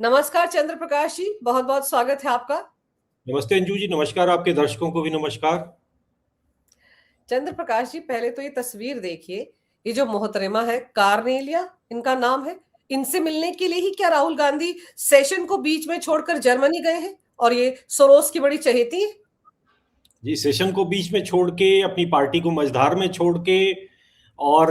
नमस्कार चंद्र प्रकाश जी, बहुत बहुत स्वागत है आपका। नमस्ते अंजू जी। नमस्कार, आपके दर्शकों को भी नमस्कार। चंद्र प्रकाश जी, पहले तो ये तस्वीर देखिए। ये जो मोहतरमा है कार्नेलिया, इनका नाम है। इनसे मिलने के लिए ही क्या राहुल गांधी सेशन को बीच में छोड़कर जर्मनी गए हैं? और ये सोरोस की बड़ी चहेती है। जी, सेशन को बीच में छोड़ के, अपनी पार्टी को मझधार में छोड़ के, और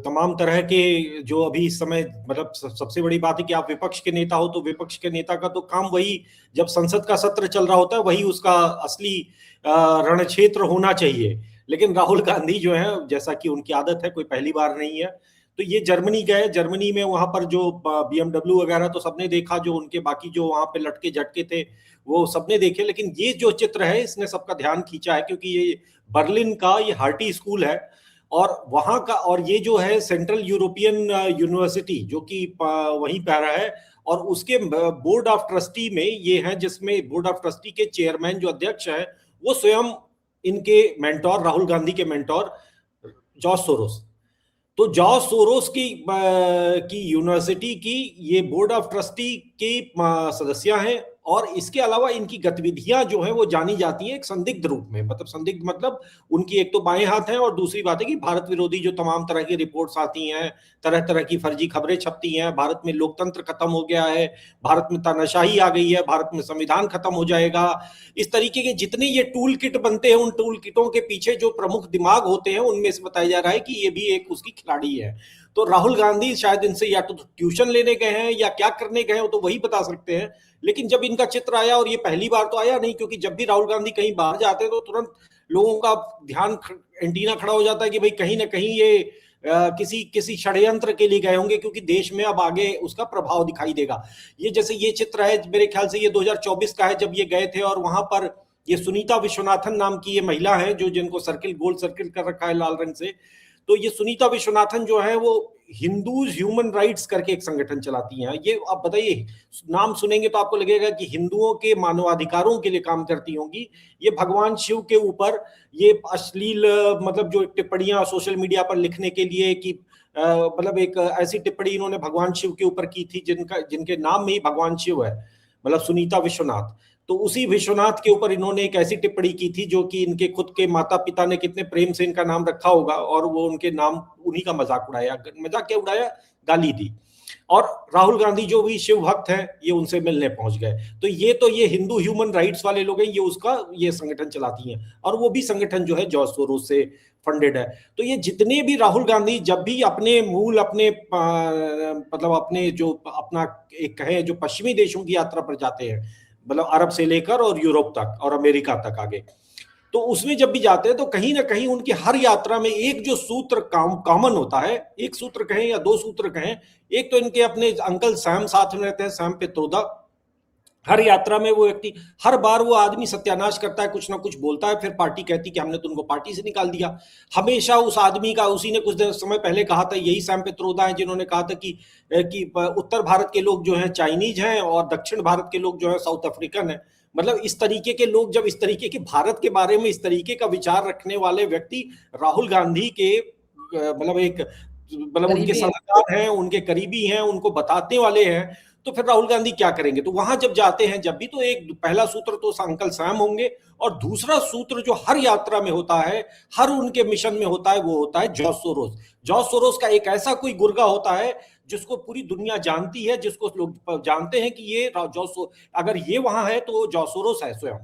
तमाम तरह के जो अभी इस समय, मतलब सबसे बड़ी बात है कि आप विपक्ष के नेता हो, तो विपक्ष के नेता का तो काम वही, जब संसद का सत्र चल रहा होता है वही उसका असली रण क्षेत्र होना चाहिए। लेकिन राहुल गांधी जो है, जैसा कि उनकी आदत है, कोई पहली बार नहीं है, तो ये जर्मनी गए। जर्मनी में वहां पर जो BMW वगैरह तो सबने देखा, जो उनके बाकी जो वहां पे लटके झटके थे वो सबने देखे। लेकिन ये जो चित्र है इसने सबका ध्यान खींचा है, क्योंकि ये बर्लिन का ये हार्टी स्कूल है, और वहां का, और ये जो है सेंट्रल यूरोपियन यूनिवर्सिटी, जो कि वहीं पे रहा है, और उसके बोर्ड ऑफ ट्रस्टी में ये है, जिसमें बोर्ड ऑफ ट्रस्टी के चेयरमैन जो अध्यक्ष हैं वो स्वयं इनके मेंटोर, राहुल गांधी के मेंटोर जॉर्ज सोरोस। तो जॉर्ज सोरोस की यूनिवर्सिटी की ये बोर्ड ऑफ ट्रस्टी के सदस्य हैं, और इसके अलावा इनकी गतिविधियां जो हैं वो जानी जाती हैं एक संदिग्ध रूप में। मतलब संदिग्ध मतलब उनकी एक तो बाएं हाथ है, और दूसरी बात है कि भारत विरोधी जो तमाम तरह की रिपोर्ट्स आती हैं, तरह तरह की फर्जी खबरें छपती हैं, भारत में लोकतंत्र खत्म हो गया है, भारत में तानाशाही आ गई है, भारत में संविधान खत्म हो जाएगा, इस तरीके के जितने ये टूल किट बनते हैं, उन टूल किटों के पीछे जो प्रमुख दिमाग होते हैं उनमें से बताया जा रहा है कि ये भी एक उसकी खिलाड़ी है। तो राहुल गांधी शायद इनसे या तो ट्यूशन लेने गए हैं या क्या करने गए हैं, तो वही बता सकते हैं। लेकिन जब इनका चित्र आया, और ये पहली बार तो आया नहीं, क्योंकि जब भी राहुल गांधी कहीं बाहर जाते हैं तो तुरंत लोगों का ध्यान एंटीना खड़ा हो जाता है कि भाई कहीं ना कहीं ये किसी किसी षड्यंत्र के लिए गए होंगे, क्योंकि देश में अब आगे उसका प्रभाव दिखाई देगा। ये जैसे ये चित्र है, मेरे ख्याल से ये 2024 का है, जब ये गए थे, और वहां पर ये सुनीता विश्वनाथन नाम की ये महिला है, जो जिनको सर्किल, गोल सर्किल कर रखा है लाल रंग से। तो ये सुनीता विश्वनाथन जो है वो हिंदूज ह्यूमन राइट्स करके एक संगठन चलाती हैं। ये आप बताइए, नाम सुनेंगे तो आपको लगेगा कि हिंदुओं के मानवाधिकारों के लिए काम करती होंगी। ये भगवान शिव के ऊपर ये अश्लील, मतलब जो टिप्पणियां सोशल मीडिया पर लिखने के लिए, कि मतलब एक ऐसी टिप्पणी इन्होंने भगवान शिव के ऊपर की थी जिनके नाम में ही भगवान शिव है, मतलब सुनीता विश्वनाथ। तो उसी विश्वनाथ के ऊपर इन्होंने एक ऐसी टिप्पणी की थी, जो कि इनके खुद के माता पिता ने कितने प्रेम से इनका नाम रखा होगा, और वो उनके नाम, उन्हीं का मजाक उड़ाया, मजाक क्या उड़ाया, गाली दी। और राहुल गांधी जो भी शिव भक्त हैं, ये उनसे मिलने पहुंच गए। तो ये हिंदू ह्यूमन राइट्स वाले लोग हैं, ये उसका ये संगठन चलाती हैं, और वो भी संगठन जो है जॉर्ज सोरोस से फंडेड है। तो ये जितने भी राहुल गांधी जब भी अपने मूल, अपने मतलब अपने जो अपना एक कहे जो पश्चिमी देशों की यात्रा पर जाते हैं, मतलब अरब से लेकर और यूरोप तक और अमेरिका तक आगे, तो उसमें जब भी जाते हैं तो कहीं ना कहीं उनकी हर यात्रा में एक जो सूत्र कॉमन होता है, एक सूत्र कहें या दो सूत्र कहें। एक तो इनके अपने अंकल सैम साथ में रहते हैं, सैम पित्रोदा। हर यात्रा में वो व्यक्ति, हर बार वो आदमी सत्यानाश करता है, कुछ ना कुछ बोलता है, फिर पार्टी कहती कि हमने तो उनको पार्टी से निकाल दिया। हमेशा उस आदमी का, उसी ने कुछ समय पहले कहा था, यही सैम पित्रोदा है जिन्होंने कहा था कि उत्तर भारत के लोग जो हैं चाइनीज हैं, और दक्षिण भारत के लोग जो है साउथ अफ्रीकन है। मतलब इस तरीके के लोग, जब इस तरीके के भारत के बारे में इस तरीके का विचार रखने वाले व्यक्ति राहुल गांधी के मतलब एक, मतलब उनके करीबी है। सलाहकार हैं, उनके करीबी हैं, उनको बताने वाले हैं, तो फिर राहुल गांधी क्या करेंगे। तो वहां जब जाते हैं, जब भी, तो एक पहला सूत्र तो अंकल सैम होंगे, और दूसरा सूत्र जो हर यात्रा में होता है, हर उनके मिशन में होता है, वो होता है जॉर्ज सोरोस। जॉर्ज सोरोस का एक ऐसा कोई गुर्गा होता है जिसको पूरी दुनिया जानती है, जिसको लोग जानते हैं कि ये अगर ये वहां है तो जॉर्ज सोरोस है स्वयं।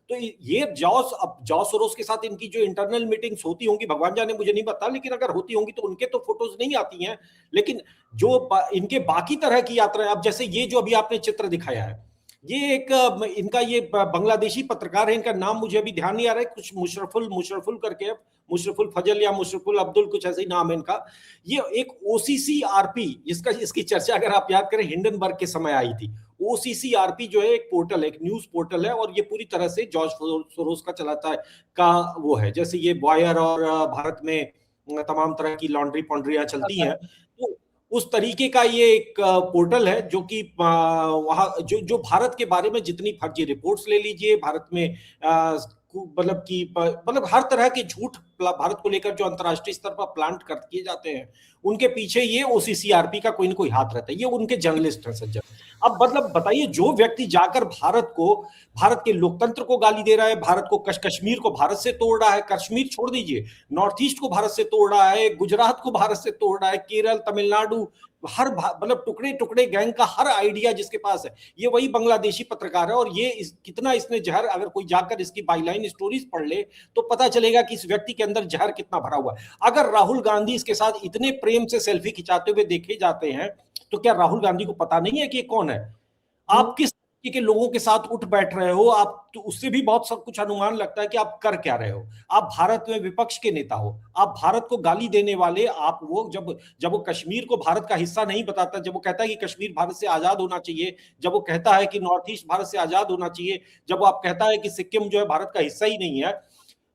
तो ये जॉर्ज सोरोस के साथ इनकी जो इंटरनल मीटिंग्स होती होंगी, भगवान जाने, मुझे नहीं पता, लेकिन अगर होती होंगी तो उनके तो फोटोज नहीं आती हैं। लेकिन जो इनके बाकी तरह की यात्रा, अब जैसे ये जो अभी आपने चित्र दिखाया है, ये एक इनका ये बांग्लादेशी पत्रकार है, इनका नाम मुझे अभी ध्यान नहीं आ रहा है, कुछ मुशरफुल करके, मुशरफुल फजल या मुशरफुल अब्दुल, कुछ ऐसे ही नाम है इनका। ये एक OCCRP, इसकी चर्चा अगर आप याद करें हिंडनबर्ग के समय आई थी। OCCRP जो है एक पोर्टल है, एक न्यूज पोर्टल है, और ये पूरी तरह से जॉर्ज सोरोस का चलाता है का वो है। जैसे ये वायर और भारत में तमाम तरह की लॉन्ड्री पॉन्ड्रियां चलती हैं, तो उस तरीके का ये एक पोर्टल है, जो कि वहां जो भारत के बारे में जितनी फर्जी रिपोर्ट्स ले लीजिए, भारत में मतलब हर तरह के झूठ भारत को लेकर जो अंतर्राष्ट्रीय स्तर पर प्लांट किए जाते हैं, उनके पीछे ये OCCRP का कोई ना कोई हाथ रहता है। ये उनके जर्नलिस्ट हैं सज्जन। अब मतलब बताइए, जो व्यक्ति जाकर भारत के लोकतंत्र को गाली दे रहा है, भारत को कश्मीर को भारत से तोड़ रहा है, कश्मीर छोड़ दीजिए, नॉर्थ ईस्ट को भारत से तोड़ रहा है, गुजरात को भारत से तोड़ रहा है, केरल, तमिलनाडु, मतलब टुकड़े टुकड़े गैंग का हर आइडिया जिसके पास है, ये वही बांग्लादेशी पत्रकार है। और ये कितना इसने जहर, अगर कोई जाकर इसकी बाईलाइन स्टोरीज पढ़ ले तो पता चलेगा कि इस व्यक्ति के अंदर जहर कितना भरा हुआ है। अगर राहुल गांधी इसके साथ इतने प्रेम से सेल्फी खिंचाते हुए देखे जाते हैं, तो क्या राहुल गांधी को पता नहीं है कि ये कौन है? आप किस तरीके के लोगों के साथ उठ बैठ रहे हो, आप तो उससे भी बहुत सब कुछ अनुमान लगता है कि आप कर क्या रहे हो। आप भारत में विपक्ष के नेता हो, आप भारत को गाली देने वाले, आप वो जब वो कश्मीर को भारत का हिस्सा नहीं बताता, जब वो कहता है कि कश्मीर भारत से आजाद होना चाहिए, जब वो कहता है कि नॉर्थ ईस्ट भारत से आजाद होना चाहिए, जब वो आप कहता है कि सिक्किम जो है भारत का हिस्सा ही नहीं है,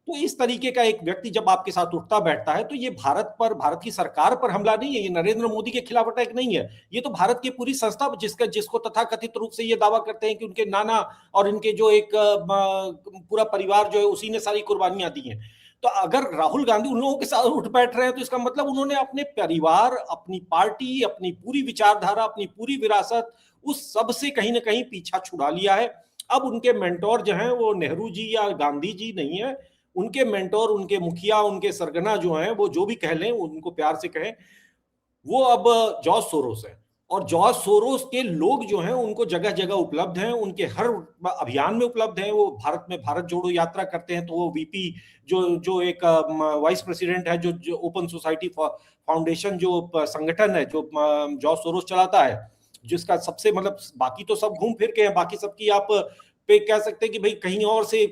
तो इस तरीके का एक व्यक्ति जब आपके साथ उठता बैठता है, तो ये भारत पर, भारत की सरकार पर हमला नहीं है, ये नरेंद्र मोदी के खिलाफ अटैक नहीं है, ये तो भारत की पूरी संस्था जिसको तथाकथित रूप से ये दावा करते हैं कि उनके नाना और इनके जो एक पूरा परिवार जो है उसी ने सारी कुर्बानियां दी हैं। तो अगर राहुल गांधी उन लोगों के साथ उठ बैठ रहे हैं, तो इसका मतलब उन्होंने अपने परिवार, अपनी पार्टी, अपनी पूरी विचारधारा, अपनी पूरी विरासत, उस सब से कहीं ना कहीं पीछा छुड़ा लिया है। अब उनके मेंटोर जो हैं वो नेहरू जी या गांधी जी नहीं है, उनके मेंटोर, उनके मुखिया, उनके सरगना जो हैं, वो जो भी कह लें, उनको प्यार से कहें, वो अब जॉर्ज सोरोस है। और जॉर्ज सोरोस के लोग जो हैं उनको जगह जगह उपलब्ध हैं, उनके हर अभियान में उपलब्ध हैं। वो भारत में भारत जोड़ो यात्रा करते हैं, तो वो वीपी जो जो एक वाइस प्रेसिडेंट है, जो ओपन सोसाइटी फाउंडेशन जो संगठन है जो जॉर्ज सोरोस चलाता है, जिसका सबसे मतलब बाकी तो सब घूम फिर के हैं, बाकी सबकी आप पे कह सकते हैं कि भाई कहीं और से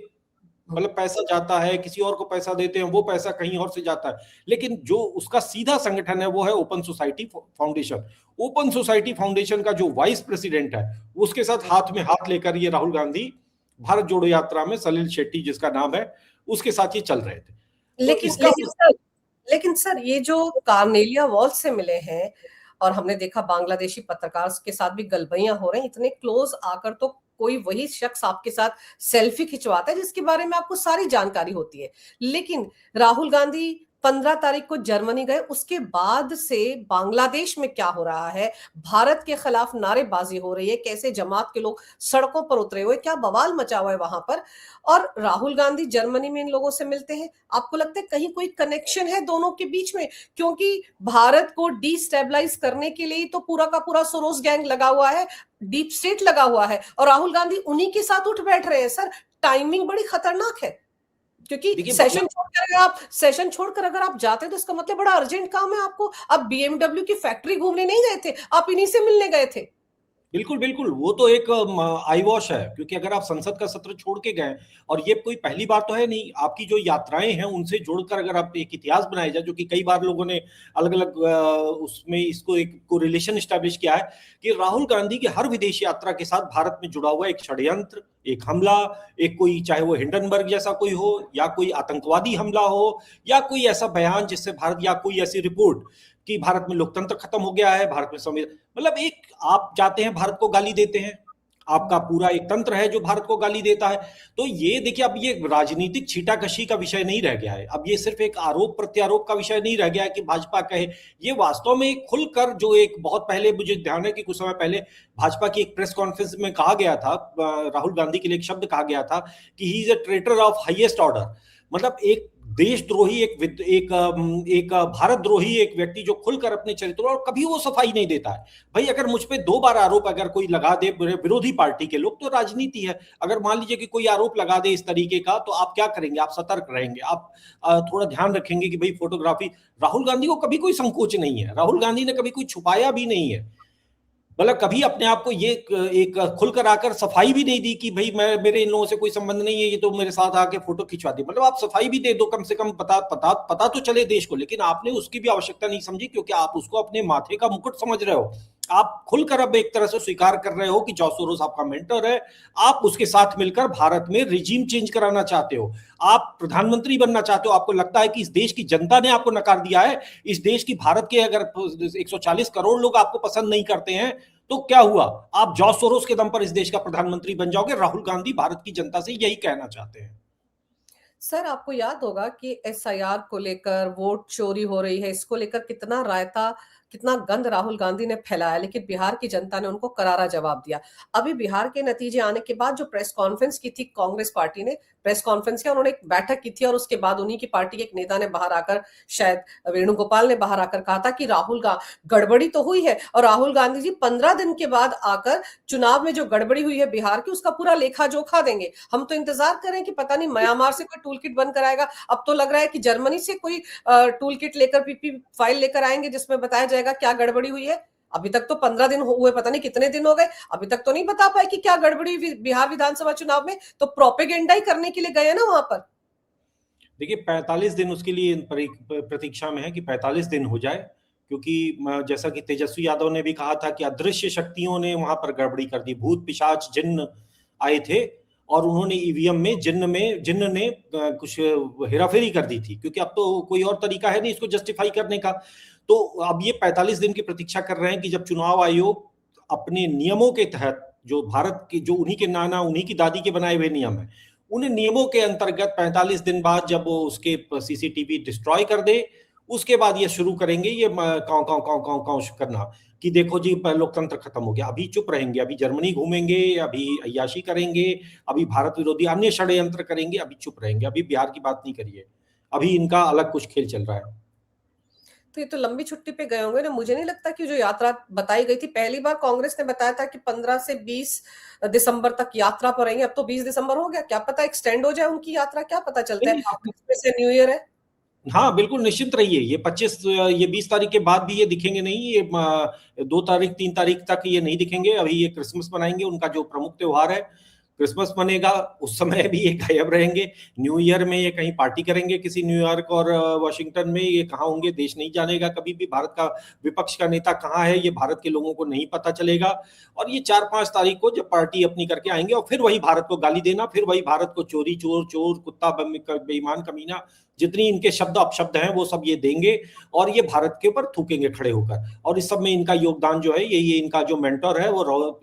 मतलब पैसा जाता है, किसी और को पैसा देते हैं, वो पैसा कहीं और से जाता है। लेकिन जो उसका सीधा संगठन है वो है open society foundation. Open society foundation का जो वाइस प्रेसिडेंट है, उसके साथ हाथ में हाथ लेकर ये राहुल गांधी भारत जोड़ो यात्रा में, सलिल शेट्टी जिसका नाम है, उसके साथ ये चल रहे थे। तो इसका लेकिन सर ये जो कार्नेलिया वॉल्स से मिले हैं, और हमने देखा बांग्लादेशी पत्रकार के साथ भी गलबैयां हो रही हैं, इतने क्लोज आकर तो कोई वही शख्स आपके साथ सेल्फी खिंचवाता है जिसके बारे में आपको सारी जानकारी होती है। लेकिन राहुल गांधी 15 तारीख को जर्मनी गए, उसके बाद से बांग्लादेश में क्या हो रहा है, भारत के खिलाफ नारेबाजी हो रही है, कैसे जमात के लोग सड़कों पर उतरे हुए, क्या बवाल मचा हुआ है वहां पर। और राहुल गांधी जर्मनी में इन लोगों से मिलते हैं, आपको लगता है कहीं कोई कनेक्शन है दोनों के बीच में? क्योंकि भारत को डिस्टेबलाइज करने के लिए तो पूरा का पूरा सोरोस गैंग लगा हुआ है, डीप स्टेट लगा हुआ है, और राहुल गांधी उन्हीं के साथ उठ बैठ रहे हैं। सर टाइमिंग बड़ी खतरनाक है, क्योंकि सेशन छोड़कर अगर आप जाते हैं तो इसका मतलब बड़ा अर्जेंट काम है आपको। आप बीएमडब्ल्यू की फैक्ट्री घूमने नहीं गए थे, आप इन्हीं से मिलने गए थे। बिल्कुल बिल्कुल, वो तो एक आई वॉश है, क्योंकि अगर आप संसद का सत्र छोड़ के गए, और ये कोई पहली बार तो है नहीं, आपकी जो यात्राएं हैं उनसे जोड़कर अगर आप एक इतिहास बनाया जाए, जो कि कई बार लोगों ने अलग अलग उसमें इसको एक कोरिलेशन स्टैब्लिश किया है कि राहुल गांधी की हर विदेश यात्रा के साथ भारत में जुड़ा हुआ एक षड्यंत्र, एक हमला, एक कोई, चाहे वो हिंडनबर्ग जैसा कोई हो, या कोई आतंकवादी हमला हो, या कोई ऐसा बयान जिससे भारत, या कोई ऐसी रिपोर्ट कि भारत में लोकतंत्र खत्म हो गया है, भारत में संविधान, मतलब एक आप जाते हैं भारत को गाली देते हैं, आपका पूरा एक तंत्र है जो भारत को गाली देता है। तो ये देखिए, अब ये राजनीतिक छीटाकशी का विषय नहीं रह गया है, अब ये सिर्फ एक आरोप प्रत्यारोप का विषय नहीं रह गया है कि भाजपा कहे, ये वास्तव में खुलकर, जो एक बहुत पहले मुझे ध्यान है कि कुछ समय पहले भाजपा की एक प्रेस कॉन्फ्रेंस में कहा गया था, राहुल गांधी के लिए एक शब्द कहा गया था कि he is a traitor of highest order. मतलब एक देशद्रोही, एक भारत द्रोही, एक व्यक्ति जो खुलकर अपने चरित्र, और कभी वो सफाई नहीं देता है। भाई अगर मुझ पे 2 बार आरोप अगर कोई लगा दे, विरोधी पार्टी के लोग, तो राजनीति है, अगर मान लीजिए कि कोई आरोप लगा दे इस तरीके का, तो आप क्या करेंगे? आप सतर्क रहेंगे, आप थोड़ा ध्यान रखेंगे कि भाई फोटोग्राफी, राहुल गांधी को कभी कोई संकोच नहीं है, राहुल गांधी ने कभी कोई छुपाया भी नहीं है, मतलब कभी अपने आप को ये एक खुलकर आकर सफाई भी नहीं दी कि भाई मेरे इन लोगों से कोई संबंध नहीं है, ये तो मेरे साथ आके फोटो खिंचवा दी। मतलब आप सफाई भी दे दो, कम से कम पता तो चले देश को, लेकिन आपने उसकी भी आवश्यकता नहीं समझी, क्योंकि आप उसको अपने माथे का मुकुट समझ रहे हो। आप खुलकर अब एक तरह से स्वीकार कर रहे हो कि जॉर्ज सोरोस आपका मेंटर है, आप उसके साथ मिलकर भारत में रिजीम चेंज कराना चाहते हो, आप प्रधानमंत्री बनना चाहते हो। आपको लगता है कि इस देश की जनता ने आपको नकार दिया है, इस देश की, भारत के अगर 140 करोड़ लोग आपको पसंद नहीं करते हैं, तो क्या हुआ? आप जॉर्ज सोरोस के दम पर इस देश का प्रधानमंत्री बन जाओगे। राहुल गांधी भारत की जनता से यही कहना चाहते हैं। सर आपको याद होगा कि एसआईआर को लेकर, वोट चोरी हो रही है, इसको लेकर कितना रायता कितना गंद राहुल गांधी ने फैलाया, लेकिन बिहार की जनता ने उनको करारा जवाब दिया। अभी बिहार के नतीजे आने के बाद जो प्रेस कॉन्फ्रेंस की थी कांग्रेस पार्टी ने, प्रेस कॉन्फ्रेंस किया, उन्होंने एक बैठक की थी और उसके बाद उन्हीं की पार्टी के एक नेता ने बाहर आकर, शायद वेणुगोपाल ने बाहर आकर कहा था कि गड़बड़ी तो हुई है, और राहुल गांधी जी 15 दिन के बाद आकर चुनाव में जो गड़बड़ी हुई है बिहार की उसका पूरा लेखा जोखा देंगे। हम तो इंतजार करें कि पता नहीं म्यांमार से कोई टूल किट बनकर आएगा, अब तो लग रहा है कि जर्मनी से कोई टूल किट लेकर, पीपी फाइल लेकर आएंगे जिसमें बताया जाएगा क्या गड़बड़ी हुई है। अभी तक तो 15 दिन हुए, पता नहीं कितने दिन हो गए, अभी तक तो नहीं बता पाए कि क्या गड़बड़ी हुई बिहार विधानसभा चुनाव में। तो प्रोपेगेंडा ही करने के लिए गए ना वहां पर। देखिए 45 दिन उसके लिए प्रतीक्षा में है कि 45 दिन हो जाए, क्योंकि जैसा कि तेजस्वी यादव ने भी कहा था कि अदृश्य शक्तियों ने वहां पर गड़बड़ी कर दी, भूत पिशाच जिन्न आए थे और उन्होंने ईवीएम में जिन्न ने कुछ हेराफेरी कर दी थी, क्योंकि अब तो कोई और तरीका है नहीं इसको जस्टिफाई करने का। तो अब ये 45 दिन की प्रतीक्षा कर रहे हैं कि जब चुनाव आयोग अपने नियमों के तहत, जो भारत के, जो उन्हीं के नाना उन्हीं की दादी के बनाए हुए नियम है, उन नियमों के अंतर्गत 45 दिन बाद जब वो उसके सीसीटीवी डिस्ट्रॉय कर दे, उसके बाद ये शुरू करेंगे ये cow cow cow cow cow करना कि देखो जी लोकतंत्र खत्म हो गया। अभी चुप रहेंगे, अभी जर्मनी घूमेंगे, अभी अय्याशी करेंगे, अभी भारत विरोधी अन्य षड्यंत्र करेंगे, अभी चुप रहेंगे, अभी बिहार की बात नहीं करिए, अभी इनका अलग कुछ खेल चल रहा है। तो ये तो लंबी छुट्टी पे गए होंगे ना। मुझे नहीं लगता कि जो यात्रा बताई गई थी, पहली बार कांग्रेस ने बताया था कि 15 से 20 दिसंबर तक यात्रा पर रहेंगे, अब तो 20 दिसंबर हो गया, क्या पता एक्सटेंड हो जाए उनकी यात्रा, क्या पता चलता है, क्रिसमस से न्यू ईयर है। हाँ बिल्कुल निश्चिंत रहिए, ये 25 ये 20 तारीख के बाद भी ये दिखेंगे नहीं, ये 2 तारीख 3 तारीख तक ये नहीं दिखेंगे। अभी ये क्रिसमस मनाएंगे, उनका जो प्रमुख त्योहार है क्रिसमस मनेगा, उस समय भी ये गायब रहेंगे। न्यू ईयर में ये कहीं पार्टी करेंगे किसी न्यूयॉर्क और वॉशिंगटन में, ये कहाँ होंगे देश नहीं जानेगा कभी भी। भारत का विपक्ष का नेता कहाँ है ये भारत के लोगों को नहीं पता चलेगा। और ये 4-5 तारीख को जब पार्टी अपनी करके आएंगे और फिर वही भारत को गाली देना, फिर वही भारत को चोरी चोर चोर कुत्ता बेईमान कमीना, जितनी इनके शब्द अपशब्द हैं वो सब ये देंगे और ये भारत के ऊपर थूकेंगे खड़े होकर। और इस सब में इनका योगदान जो है, ये इनका जो मेंटर है वो,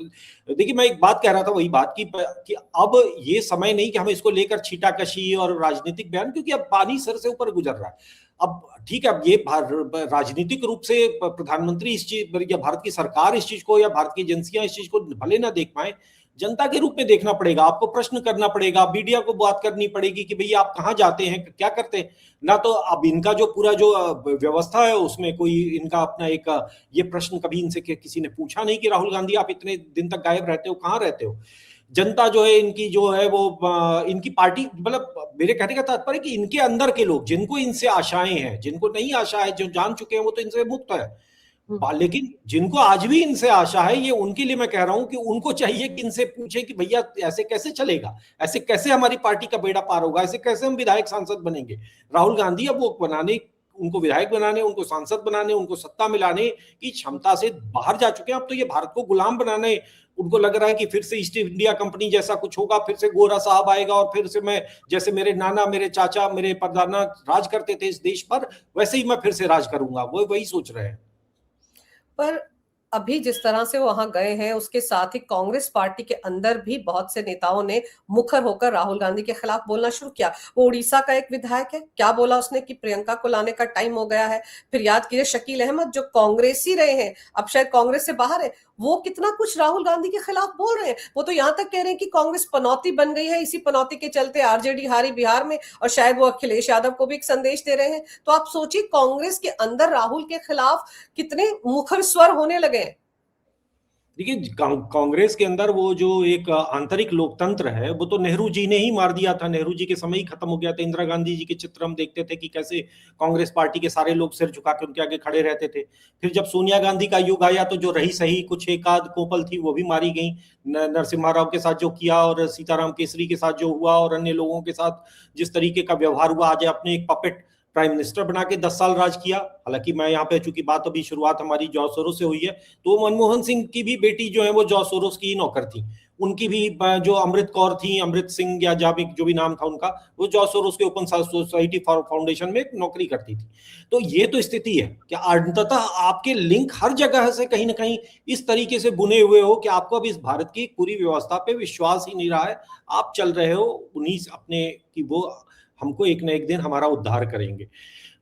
देखिए मैं एक बात कह रहा था वही बात कि अब ये समय नहीं कि हम इसको लेकर छीटाकशी और राजनीतिक बयान, क्योंकि अब पानी सर से ऊपर गुजर रहा है। अब ठीक है, अब ये राजनीतिक रूप से प्रधानमंत्री इस चीज या भारत की सरकार इस चीज को या भारत की एजेंसियां इस चीज को भले ना देख पाए, जनता के रूप में देखना पड़ेगा, आपको प्रश्न करना पड़ेगा, मीडिया को बात करनी पड़ेगी कि भैया आप कहाँ जाते हैं, क्या करते हैं ना। तो अब इनका जो पूरा जो व्यवस्था है उसमें कोई इनका अपना एक ये प्रश्न कभी इनसे किसी ने पूछा नहीं कि राहुल गांधी आप इतने दिन तक गायब रहते हो, कहाँ रहते हो। जनता जो है इनकी जो है वो इनकी पार्टी, मतलब मेरे कहने का तात्पर्य कि इनके अंदर के लोग जिनको इनसे आशाएं हैं, जिनको नहीं आशा है, जो जान चुके हैं वो तो इनसे मुक्त है, लेकिन जिनको आज भी इनसे आशा है, ये उनके लिए मैं कह रहा हूं कि उनको चाहिए कि इनसे पूछे कि भैया ऐसे कैसे चलेगा, ऐसे कैसे हमारी पार्टी का बेड़ा पार होगा, ऐसे कैसे हम विधायक सांसद बनेंगे। राहुल गांधी अब वो बनाने, उनको विधायक बनाने, उनको सांसद बनाने, उनको सत्ता मिलाने की क्षमता से बाहर जा चुके हैं। अब तो ये भारत को गुलाम बनाने, उनको लग रहा है कि फिर से ईस्ट इंडिया कंपनी जैसा कुछ होगा, फिर से गोरा साहब आएगा और फिर से मैं, जैसे मेरे नाना, मेरे चाचा, मेरे परदादा राज करते थे इस देश पर, वैसे ही मैं फिर से राज करूंगा। वो वही सोच रहे हैं। पर अभी जिस तरह से वो वहां गए हैं, उसके साथ ही कांग्रेस पार्टी के अंदर भी बहुत से नेताओं ने मुखर होकर राहुल गांधी के खिलाफ बोलना शुरू किया। वो उड़ीसा का एक विधायक है, क्या बोला उसने कि प्रियंका को लाने का टाइम हो गया है। फिर याद कीजिए शकील अहमद जो कांग्रेसी रहे हैं, अब शायद कांग्रेस से बाहर है, वो कितना कुछ राहुल गांधी के खिलाफ बोल रहे हैं। वो तो यहां तक कह रहे हैं कि कांग्रेस पनौती बन गई है, इसी पनौती के चलते आरजेडी हारी बिहार में, और शायद वो अखिलेश यादव को भी एक संदेश दे रहे हैं। तो आप सोचिए कांग्रेस के अंदर राहुल के खिलाफ कितने मुखर स्वर होने लगे हैं। देखिए कांग्रेस के अंदर वो जो एक आंतरिक लोकतंत्र है वो तो नेहरू जी ने ही मार दिया था, नेहरू जी के समय ही खत्म हो गया था। इंदिरा गांधी जी के चित्र हम देखते थे कि कैसे कांग्रेस पार्टी के सारे लोग सिर झुका के उनके आगे खड़े रहते थे। फिर जब सोनिया गांधी का युग आया तो जो रही सही कुछ एक आध कोपल थी वो भी मारी गई। नरसिम्हा राव के साथ जो किया और सीताराम केसरी के साथ जो हुआ और अन्य लोगों के साथ जिस तरीके का व्यवहार हुआ, आज अपने एक पपेट प्राइम मिनिस्टर बना के 10 साल राज किया। हालांकि मैं यहाँ पे, चूंकि बात अभी शुरुआत हमारी जॉर्ज सोरोस से हुई है, तो मनमोहन सिंह की भी बेटी जो है वो जॉर्ज सोरोस की नौकर थी। उनकी भी जो अमृत कौर थी, अमृत सिंह या जाबिक जो भी नाम था उनका, वो जॉर्ज सोरोस के ओपन सोसाइटी फाउंडेशन में नौकरी करती थी। तो ये तो स्थिति है कि अंततः आपके लिंक हर जगह से कहीं ना कहीं इस तरीके से बुने हुए हो कि आपको अब इस भारत की पूरी व्यवस्था पे विश्वास ही नहीं रहा है। आप चल रहे हो उन्हीं अपने कि वो हमको एक न एक दिन हमारा उद्धार करेंगे।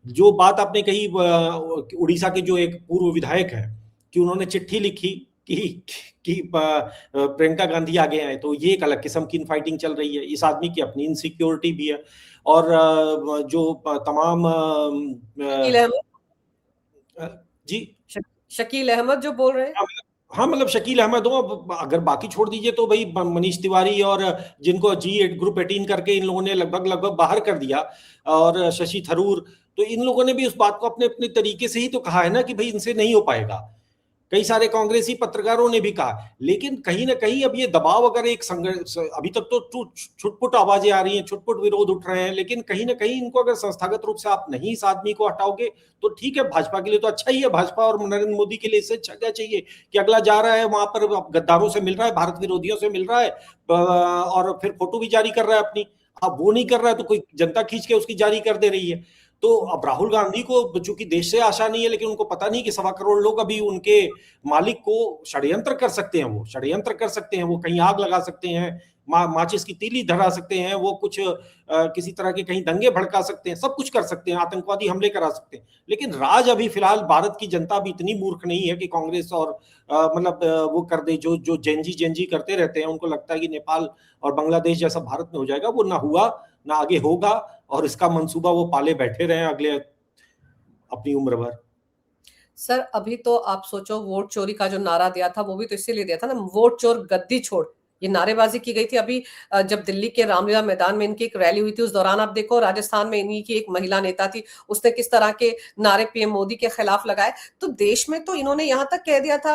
जो बात आपने कही उड़ीसा के जो एक पूर्व विधायक है कि उन्होंने चिट्ठी लिखी कि प्रियंका गांधी आगे आए, तो ये एक अलग किस्म की इनफाइटिंग चल रही है। इस आदमी की अपनी इनसिक्योरिटी भी है। और जो तमाम शकील अहमद, जी शकील अहमद जो बोल रहे हैं, हाँ मतलब शकील अहमद हो, अगर बाकी छोड़ दीजिए तो भाई मनीष तिवारी और जिनको ग्रुप 18 करके इन लोगों ने लगभग बाहर कर दिया, और शशि थरूर, तो इन लोगों ने भी उस बात को अपने अपने तरीके से ही तो कहा है ना कि भाई इनसे नहीं हो पाएगा। कई सारे कांग्रेसी पत्रकारों ने भी कहा, लेकिन कहीं ना कहीं अब ये दबाव अगर एक संघर्ष, अभी तक तो छुटपुट आवाजें आ रही हैं, छुटपुट विरोध उठ रहे हैं, लेकिन कहीं ना कहीं इनको अगर संस्थागत रूप से आप नहीं इस आदमी को हटाओगे तो ठीक है, भाजपा के लिए तो अच्छा ही है, भाजपा और नरेंद्र मोदी के लिए इससे अच्छा क्या चाहिए कि अगला जा रहा है वहां पर गद्दारों से मिल रहा है, भारत विरोधियों से मिल रहा है, और फिर फोटो भी जारी कर रहा है अपनी। अब वो नहीं कर रहा है तो कोई जनता खींच के उसकी जारी कर दे रही है। तो अब राहुल गांधी को चूंकि देश से आशा नहीं है, लेकिन उनको पता नहीं कि 1.25 करोड़ लोग अभी उनके मालिक को षड्यंत्र कर सकते हैं, वो षड्यंत्र कर सकते हैं, वो कहीं आग लगा सकते हैं, माचिस की तीली धरा सकते हैं, वो कुछ किसी तरह के कहीं दंगे भड़का सकते हैं, सब कुछ कर सकते हैं, आतंकवादी हमले करा सकते हैं। लेकिन राज अभी फिलहाल भारत की जनता भी इतनी मूर्ख नहीं है कि कांग्रेस और वो कर दे जो जो जेंजी करते रहते हैं। उनको लगता है कि नेपाल और बांग्लादेश जैसा भारत में हो जाएगा, वो ना हुआ ना आगे होगा, और इसका मंसूबा वो पाले बैठे रहे अगले अपनी उम्र भर। सर अभी तो आप सोचो, वोट चोरी का जो नारा दिया था वो भी तो इसीलिए दिया था ना, वोट चोर गद्दी छोड़, ये नारेबाजी की गई थी। अभी जब दिल्ली के रामलीला मैदान में इनकी एक रैली हुई थी, उस दौरान आप देखो राजस्थान में इन्हीं की एक महिला नेता थी, उसने किस तरह के नारे पीएम मोदी के खिलाफ लगाए। तो देश में तो इन्होंने यहां तक कह दिया था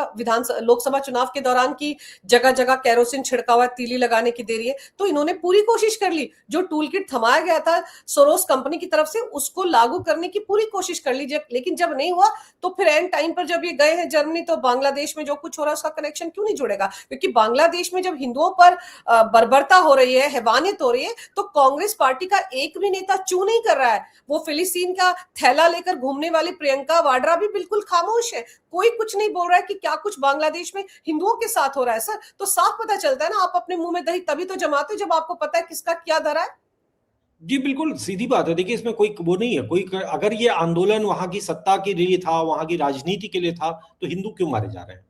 लोकसभा चुनाव के दौरान की जगह जगह केरोसिन छिड़का हुआ तीली लगाने की देरी है। तो इन्होंने पूरी कोशिश कर ली, जो टूल किट थमाया गया था सोरोस कंपनी की तरफ से उसको लागू करने की पूरी कोशिश कर ली, लेकिन जब नहीं हुआ तो फिर एंड टाइम पर जब ये गए हैं जर्मनी, तो बांग्लादेश में जो कुछ हो रहा है उसका कनेक्शन क्यों नहीं जुड़ेगा? क्योंकि बांग्लादेश में जब हिंदुओं पर बर्बरता हो रही है, हैवानियत हो रही है, तो कांग्रेस पार्टी का एक भी नेता चू नहीं कर रहा है। वो फिलिस्तीन का थैला लेकर घूमने वाली प्रियंका वाड्रा भी बिल्कुल खामोश है, कोई कुछ नहीं बोल रहा है कि क्या कुछ बांग्लादेश में हिंदुओं के साथ हो रहा है। सर तो साफ पता चलता है ना, आप अपने मुंह में दही तभी तो जमाते हो जब आपको पता है किसका क्या धरा है। जी बिल्कुल सीधी बात है। देखिए इसमें कोई वो नहीं है, कोई अगर ये आंदोलन वहां की सत्ता के लिए था, वहां की राजनीति के लिए था, तो हिंदू क्यों मारे जा रहे हैं?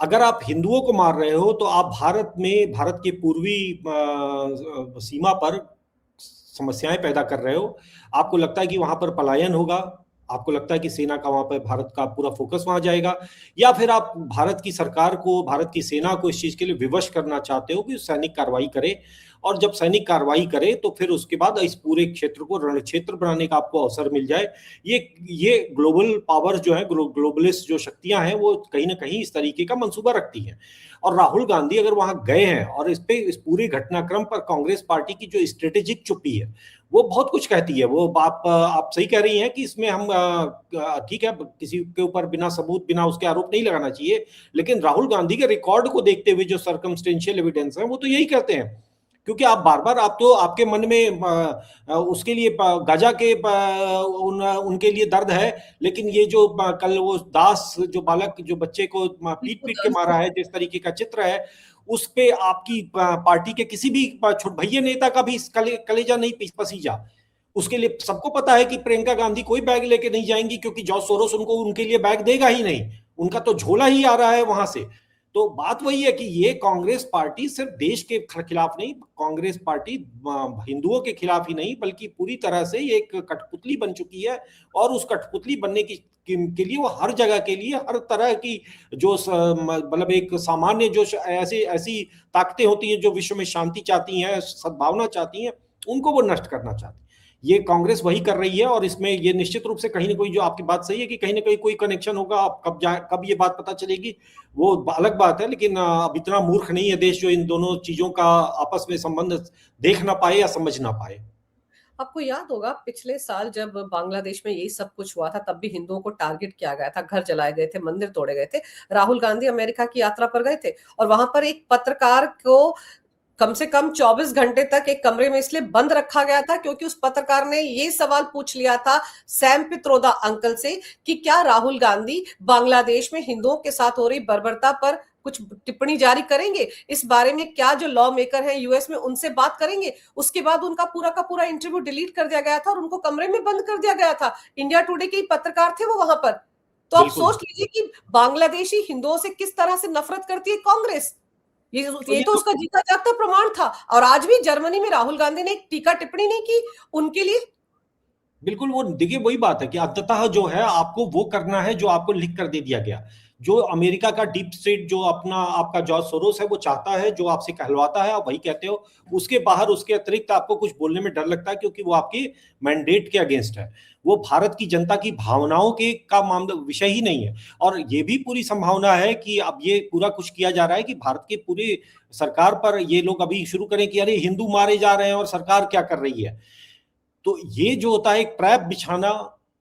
अगर आप हिंदुओं को मार रहे हो तो आप भारत में, भारत के पूर्वी सीमा पर समस्याएं पैदा कर रहे हो। आपको लगता है कि वहां पर पलायन होगा, आपको लगता है कि सेना का वहां पर भारत का पूरा फोकस वहां जाएगा, या फिर आप भारत की सरकार को, भारत की सेना को इस चीज के लिए विवश करना चाहते हो कि सैनिक कार्रवाई करे, और जब सैनिक कार्रवाई करे तो फिर उसके बाद इस पूरे क्षेत्र को रण क्षेत्र बनाने का आपको अवसर मिल जाए। ये ग्लोबल पावर जो है, ग्लोबलिस्ट जो शक्तियां हैं, वो कहीं ना कहीं इस तरीके का मंसूबा रखती हैं। और राहुल गांधी अगर वहां गए हैं, और इस पूरे घटनाक्रम पर कांग्रेस पार्टी की जो स्ट्रेटेजिक चुप्पी है वो बहुत कुछ कहती है। वो आप सही कह रही हैं कि इसमें हम ठीक है, किसी के ऊपर बिना सबूत, बिना उसके आरोप नहीं लगाना चाहिए, लेकिन राहुल गांधी के रिकॉर्ड को देखते हुए जो सर्कमस्टेंशियल एविडेंस है वो तो यही कहते हैं। क्योंकि आप बार बार, आप तो आपके मन में उसके लिए गाजा के उनके लिए दर्द है, लेकिन ये जो कल वो दास जो बालक, जो बच्चे को पीट पीट के मारा है, जिस तरीके का चित्र है, उस पे आपकी पार्टी के किसी भी छोट भैया नेता का भी कलेजा नहीं पसीजा। उसके लिए सबको पता है कि प्रियंका गांधी कोई बैग लेके नहीं जाएंगी, क्योंकि जॉर्ज सोरोस उनको उनके लिए बैग देगा ही नहीं, उनका तो झोला ही आ रहा है वहां से। तो बात वही है कि ये कांग्रेस पार्टी सिर्फ देश के खिलाफ नहीं, कांग्रेस पार्टी हिंदुओं के खिलाफ ही नहीं, बल्कि पूरी तरह से ये एक कठपुतली बन चुकी है। और उस कठपुतली बनने की के लिए वो हर जगह के लिए, हर तरह की जो मतलब एक सामान्य जो ऐसी ताकतें होती हैं जो विश्व में शांति चाहती हैं, सद्भावना चाहती हैं, उनको वो नष्ट करना चाहती है। ये कांग्रेस वही कर रही है, और इसमें ये निश्चित रूप से कहीं ना कहीं, जो आपकी बात सही है कि कहीं ना कहीं कोई कनेक्शन होगा। कब ये बात पता चलेगी वो अलग बात है, लेकिन अब इतना मूर्ख नहीं है देश जो इन दोनों चीजों का आपस में संबंध देख ना पाए या समझ ना पाए। आपको याद होगा पिछले साल जब बांग्लादेश में यही सब कुछ हुआ था, तब भी हिंदुओं को टारगेट किया गया था, घर जलाए गए थे, मंदिर तोड़े गए थे। राहुल गांधी अमेरिका की यात्रा पर गए थे और वहां पर एक पत्रकार को कम से कम 24 घंटे तक एक कमरे में इसलिए बंद रखा गया था क्योंकि उस पत्रकार ने ये सवाल पूछ लिया था सैम पित्रोदा अंकल से कि क्या राहुल गांधी बांग्लादेश में हिंदुओं के साथ हो रही बर्बरता पर कुछ टिप्पणी जारी करेंगे इस बारे में? क्या जो लॉ मेकर है यूएस में उनसे बात करेंगे? उसके बाद उनका पूरा का पूरा इंटरव्यू डिलीट कर दिया गया था और उनको कमरे में बंद कर दिया गया था। इंडिया टुडे के पत्रकार थे वो वहां पर। तो आप बिल्कुल। सोच लीजिए कि बांग्लादेशी हिंदुओं से किस तरह से नफरत करती है कांग्रेस। तो ये ये तो उसका जीता जागता प्रमाण था। और आज भी जर्मनी में राहुल गांधी ने एक टीका टिप्पणी नहीं की उनके लिए। बिल्कुल, वो देखिए वही बात है कि अंततः जो है आपको वो करना है जो आपको लिख कर दे दिया गया। जो अमेरिका का डीप स्टेट जो अपना आपका जॉर्ज सोरोस है वो चाहता है, जो आपसे कहलवाता है आप वही कहते हो। उसके बाहर उसके अतिरिक्त आपको कुछ बोलने में डर लगता है क्योंकि वो आपके मैंडेट के अगेंस्ट है। वो भारत की जनता की भावनाओं के का मामला विषय ही नहीं है। और ये भी पूरी संभावना है कि अब ये पूरा कुछ किया जा रहा है कि भारत के पूरे सरकार पर ये लोग अभी शुरू करें कि अरे हिंदू मारे जा रहे हैं और सरकार क्या कर रही है। तो ये जो होता है एक ट्रैप बिछाना,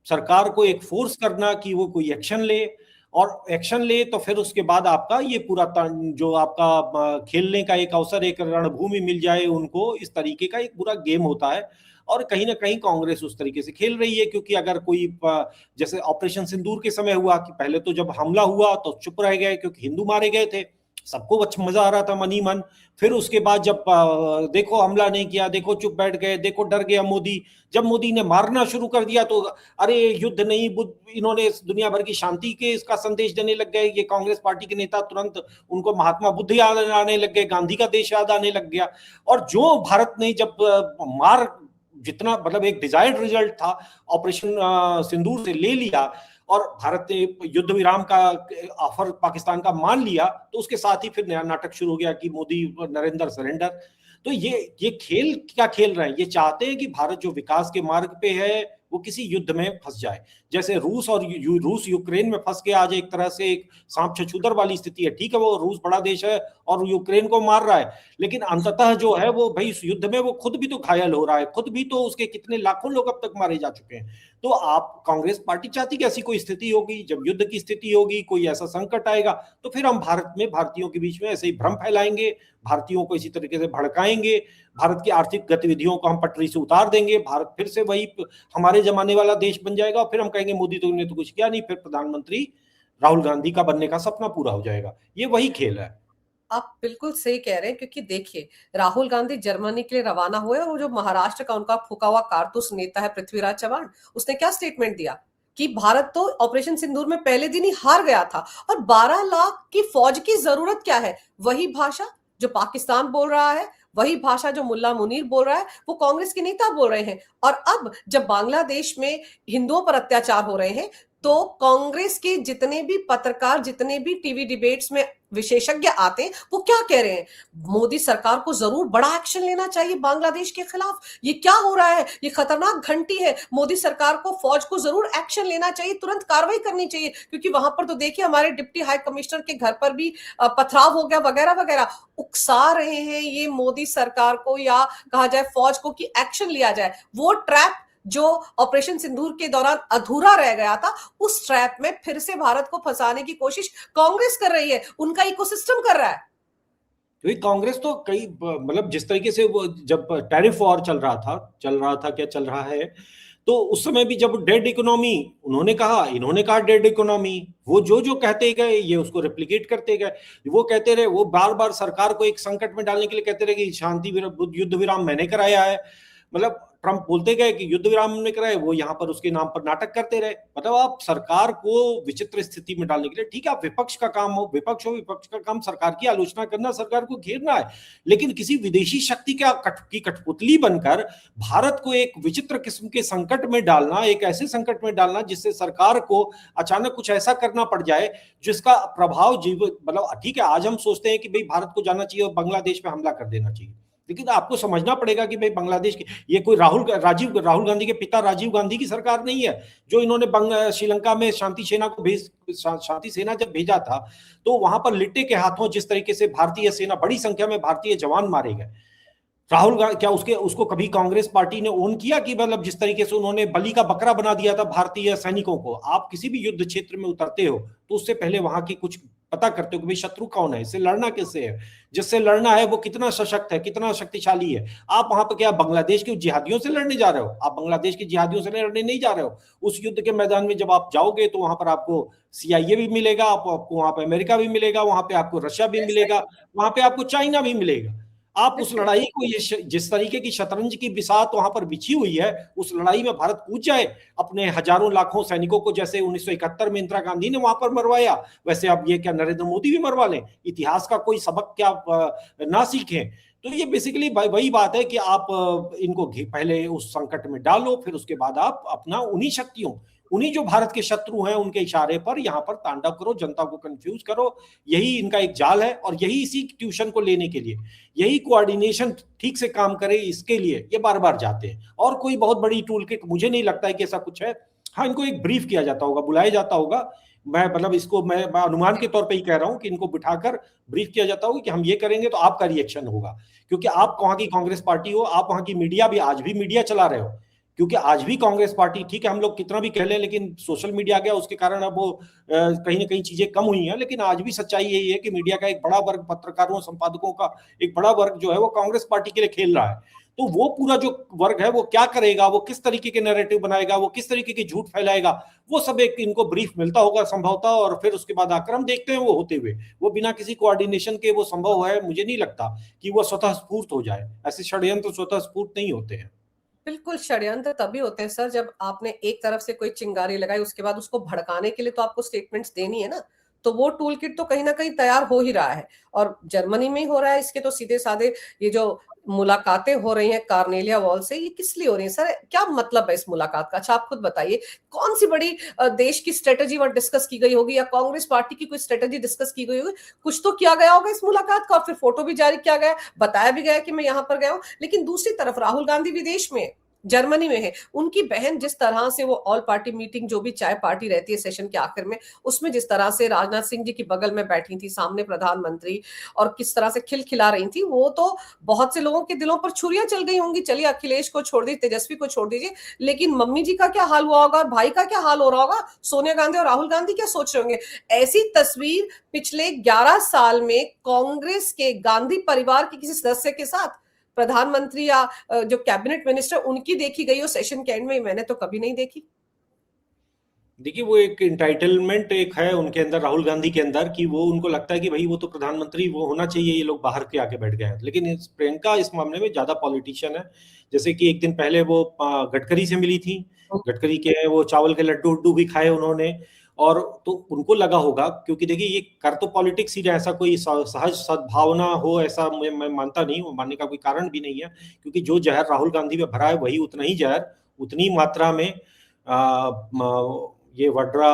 सरकार को एक फोर्स करना कि वो कोई एक्शन ले, और एक्शन ले तो फिर उसके बाद आपका ये पूरा जो आपका खेलने का एक अवसर, एक रणभूमि मिल जाए उनको, इस तरीके का एक पूरा गेम होता है। और कहीं ना कहीं कांग्रेस उस तरीके से खेल रही है क्योंकि अगर कोई जैसे ऑपरेशन सिंदूर के समय हुआ कि पहले तो जब हमला हुआ तो चुप रह गए क्योंकि हिंदू मारे गए थे, सबको अच्छा मजा आ रहा था मनी मन। फिर उसके बाद जब देखो हमला नहीं किया, देखो चुप बैठ गए, देखो डर गया मोदी। जब मोदी ने मारना शुरू कर दिया तो अरे युद्ध नहीं, बुद्ध, इन्होंने दुनिया भर की शांति के इसका संदेश देने लग गए। ये कांग्रेस पार्टी के नेता तुरंत उनको महात्मा बुद्ध याद आने लग गए, गांधी का देश याद आने लग गया। और जो भारत ने जब मार जितना मतलब एक डिजायर्ड रिजल्ट था ऑपरेशन सिंदूर से ले लिया और भारत ने युद्ध विराम का ऑफर पाकिस्तान का मान लिया, तो उसके साथ ही फिर नया नाटक शुरू हो गया कि मोदी नरेंद्र सरेंडर। तो ये खेल क्या खेल रहे हैं? ये चाहते हैं कि भारत जो विकास के मार्ग पे है वो किसी युद्ध में फंस जाए। जैसे रूस और रूस यूक्रेन में फंस के आज एक तरह से एक सांप छछूदर वाली स्थिति है। ठीक है, वो रूस बड़ा देश है और यूक्रेन को मार रहा है, लेकिन अंततः जो है वो भाई इस युद्ध में वो खुद भी तो घायल हो रहा है, खुद भी तो उसके कितने लाखों लोग अब तक मारे जा चुके हैं। तो आप कांग्रेस पार्टी चाहती कि ऐसी कोई स्थिति होगी, जब युद्ध की स्थिति होगी, कोई ऐसा संकट आएगा, तो फिर हम भारत में भारतीयों के बीच में ऐसे ही भ्रम फैलाएंगे, भारतीयों को इसी तरीके से भड़काएंगे, भारत की आर्थिक गतिविधियों को हम पटरी से उतार देंगे, भारत फिर से वही हमारे जमाने वाला देश बन जाएगा और फिर हम कहेंगे मोदी तो ने तो कुछ किया नहीं, फिर प्रधानमंत्री राहुल गांधी का बनने का सपना पूरा हो जाएगा। ये वही खेल है। आप बिल्कुल सही कह रहे हैं क्योंकि देखिए राहुल गांधी जर्मनी के लिए रवाना हुए और वो जो महाराष्ट्र का उनका फूका हुआ कारतूस नेता है पृथ्वीराज चव्हाण, उसने क्या स्टेटमेंट दिया कि भारत तो ऑपरेशन सिंदूर में पहले दिन ही हार गया था और 12 लाख की फौज की जरूरत क्या है? वही भाषा जो पाकिस्तान बोल रहा है, वही भाषा जो मुल्ला मुनीर बोल रहा है, वो कांग्रेस के नेता बोल रहे हैं। और अब जब बांग्लादेश में हिंदुओं पर अत्याचार हो रहे हैं तो कांग्रेस के जितने भी पत्रकार, जितने भी टीवी डिबेट्स में विशेषज्ञ आते हैं, वो क्या कह रहे हैं? मोदी सरकार को जरूर बड़ा एक्शन लेना चाहिए बांग्लादेश के खिलाफ। ये क्या हो रहा है? ये खतरनाक घंटी है। मोदी सरकार को, फौज को जरूर एक्शन लेना चाहिए, तुरंत कार्रवाई करनी चाहिए क्योंकि वहां पर तो देखिए हमारे डिप्टी हाई कमिश्नर के घर पर भी पथराव हो गया वगैरह वगैरह। उकसा रहे हैं ये मोदी सरकार को या कहा जाए फौज को कि एक्शन लिया जाए। वो ट्रैप जो ऑपरेशन सिंदूर के दौरान अधूरा रह गया था, उस ट्रैप में फिर से भारत को फंसाने की कोशिश कांग्रेस कर रही है, उनका इकोसिस्टम कर रहा है। तो कांग्रेस तो कई मतलब जिस तरीके से वो जब टैरिफ वॉर चल रहा था क्या चल रहा है, तो उस समय भी जब डेड इकोनॉमी उन्होंने कहा, इन्होंने कहा डेड इकोनॉमी, वो जो जो कहते गए ये उसको रेप्लिकेट करते गए। वो कहते रहे, वो बार बार सरकार को एक संकट में डालने के लिए कहते रहे कि शांति युद्ध विराम मैंने कराया है। मतलब ट्रंप बोलते गए कि युद्ध विराम ने कराए, वो यहाँ पर उसके नाम पर नाटक करते रहे। मतलब आप सरकार को विचित्र स्थिति में डालने के लिए, ठीक है आप विपक्ष का काम हो, विपक्ष का काम सरकार की आलोचना करना, सरकार को घेरना है, लेकिन किसी विदेशी शक्ति की कठपुतली बनकर भारत को एक विचित्र किस्म के संकट में डालना, एक ऐसे संकट में डालना जिससे सरकार को अचानक कुछ ऐसा करना पड़ जाए जिसका प्रभाव मतलब ठीक है आज हम सोचते हैं कि भाई भारत को जाना चाहिए और बांग्लादेश पे हमला कर देना चाहिए, लेकिन आपको समझना पड़ेगा कि भाई बांग्लादेश की ये कोई राहुल गांधी के पिता राजीव गांधी की सरकार नहीं है जो इन्होंने श्रीलंका में शांति सेना जब भेजा था तो वहां पर लिट्टे के हाथों जिस तरीके से भारतीय सेना, बड़ी संख्या में भारतीय जवान मारे गए। राहुल गांधी क्या उसको कभी कांग्रेस पार्टी ने ओन किया कि मतलब जिस तरीके से उन्होंने बलि का बकरा बना दिया था भारतीय सैनिकों को? आप किसी भी युद्ध क्षेत्र में उतरते हो तो उससे पहले वहां की कुछ पता करते हो कि भाई शत्रु कौन है, इससे लड़ना किससे है, जिससे लड़ना है वो कितना सशक्त है, कितना शक्तिशाली है। आप वहां पर क्या बांग्लादेश के जिहादियों से लड़ने जा रहे हो? आप बांग्लादेश के जिहादियों से लड़ने नहीं जा रहे हो। उस युद्ध के मैदान में जब आप जाओगे तो वहां पर आपको CIA भी मिलेगा, आपको वहां पर अमेरिका भी मिलेगा, वहां पे आपको रशिया भी मिलेगा, वहां पे आपको चाइना भी मिलेगा। आप उस लड़ाई को, ये जिस तरीके की शतरंज की बिसात वहां पर बिछी हुई है, उस लड़ाई में भारत कूद जाए अपने हजारों लाखों सैनिकों को, जैसे 1971 में इंदिरा गांधी ने वहां पर मरवाया, वैसे अब ये क्या नरेंद्र मोदी भी मरवा लें? इतिहास का कोई सबक क्या ना सीखें? तो ये बेसिकली वही बात है कि आप इनको पहले उस संकट में डालो, फिर उसके बाद आप अपना उन्हीं शक्तियों, उन्हीं जो भारत के शत्रु हैं उनके इशारे पर यहाँ पर तांडव करो, जनता को कंफ्यूज करो। यही इनका एक जाल है, और यही इसी ट्यूशन को लेने के लिए, यही कोऑर्डिनेशन ठीक से काम करे इसके लिए ये बार बार जाते हैं। और कोई बहुत बड़ी टूल किट मुझे नहीं लगता है कि ऐसा कुछ है। हाँ, इनको एक ब्रीफ किया जाता होगा, बुलाया जाता होगा। मैं मतलब इसको मैं अनुमान के तौर पे ही कह रहा हूं कि इनको बिठाकर ब्रीफ किया जाता होगा कि हम ये करेंगे तो आपका रिएक्शन होगा, क्योंकि आप वहां की कांग्रेस पार्टी हो, आप वहां की मीडिया भी, आज भी मीडिया चला रहे हो, क्योंकि आज भी कांग्रेस पार्टी, ठीक है हम लोग कितना भी कह लें, लेकिन सोशल मीडिया आ गया, उसके कारण अब वो कहीं ना कहीं चीजें कम हुई हैं, लेकिन आज भी सच्चाई यही है कि मीडिया का एक बड़ा वर्ग, पत्रकारों संपादकों का एक बड़ा वर्ग जो है वो कांग्रेस पार्टी के लिए खेल रहा है। तो वो पूरा जो वर्ग है वो क्या करेगा, वो किस तरीके के नैरेटिव बनाएगा, वो किस तरीके की झूठ फैलाएगा, वो सब एक इनको ब्रीफ मिलता होगा संभवतः, और फिर उसके बाद आकर हम देखते हैं वो होते हुए, वो बिना किसी कोऑर्डिनेशन के वो संभव है, मुझे नहीं लगता कि वो स्वतः स्फूर्त हो जाए। ऐसे षड्यंत्र स्वतः स्फूर्त नहीं होते हैं। बिल्कुल, षड्यंत्र तभी होते हैं सर जब आपने एक तरफ से कोई चिंगारी लगाई, उसके बाद उसको भड़काने के लिए तो आपको स्टेटमेंट्स देनी है ना। तो वो टूल किट तो कहीं ना कहीं तैयार हो ही रहा है, और जर्मनी में ही हो रहा है। इसके तो सीधे साधे ये जो मुलाकातें हो रही हैं कार्नेलिया वॉल से, ये किस लिए हो रही है सर? क्या मतलब है इस मुलाकात का? अच्छा आप खुद बताइए, कौन सी बड़ी देश की स्ट्रेटेजी वहां डिस्कस की गई होगी, या कांग्रेस पार्टी की कोई स्ट्रेटेजी डिस्कस की गई होगी? कुछ तो किया गया होगा इस मुलाकात का, और फिर फोटो भी जारी किया गया, बताया भी गया कि मैं यहाँ पर गया हूँ। लेकिन दूसरी तरफ राहुल गांधी विदेश में, जर्मनी में है, उनकी बहन जिस तरह से वो ऑल पार्टी मीटिंग, जो भी चाय पार्टी रहती है सेशन के आखिर में, उसमें जिस तरह से राजनाथ सिंह जी की बगल में बैठी थी, सामने प्रधानमंत्री, और किस तरह से खिलखिला रही थी, वो तो बहुत से लोगों के दिलों पर छुरियां चल गई होंगी। चलिए अखिलेश को छोड़ दीजिए, तेजस्वी को छोड़ दीजिए, लेकिन मम्मी जी का क्या हाल हुआ होगा, और भाई का क्या हाल हो रहा होगा, सोनिया गांधी और राहुल गांधी क्या सोच रहे होंगे? ऐसी तस्वीर पिछले 11 साल में कांग्रेस के गांधी परिवार के किसी सदस्य के साथ, प्रधानमंत्री या जो कैबिनेट मिनिस्टर, उनकी देखी गई हो सेशन के एंड में, मैंने तो कभी नहीं देखी। देखिए, वो एक इंटाइटलमेंट एक है उनके अंदर, राहुल गांधी के अंदर, कि वो उनको लगता है कि भाई वो तो प्रधानमंत्री वो होना चाहिए, ये लोग बाहर के आके बैठ गए हैं। लेकिन प्रियंका इस मामले में ज्यादा पॉलिटिशियन है। जैसे कि एक दिन पहले वो गडकरी से मिली थी, गडकरी के वो चावल के लड्डू उड्डू भी खाए उन्होंने, और तो उनको लगा होगा, क्योंकि देखिए ये कर तो पॉलिटिक्स ही रहा, ऐसा कोई सहज सद्भावना हो ऐसा मैं मानता नहीं, वो मानने का कोई कारण भी नहीं है, क्योंकि जो जहर राहुल गांधी में भरा है वही उतना ही जहर, उतनी मात्रा में ये वड्रा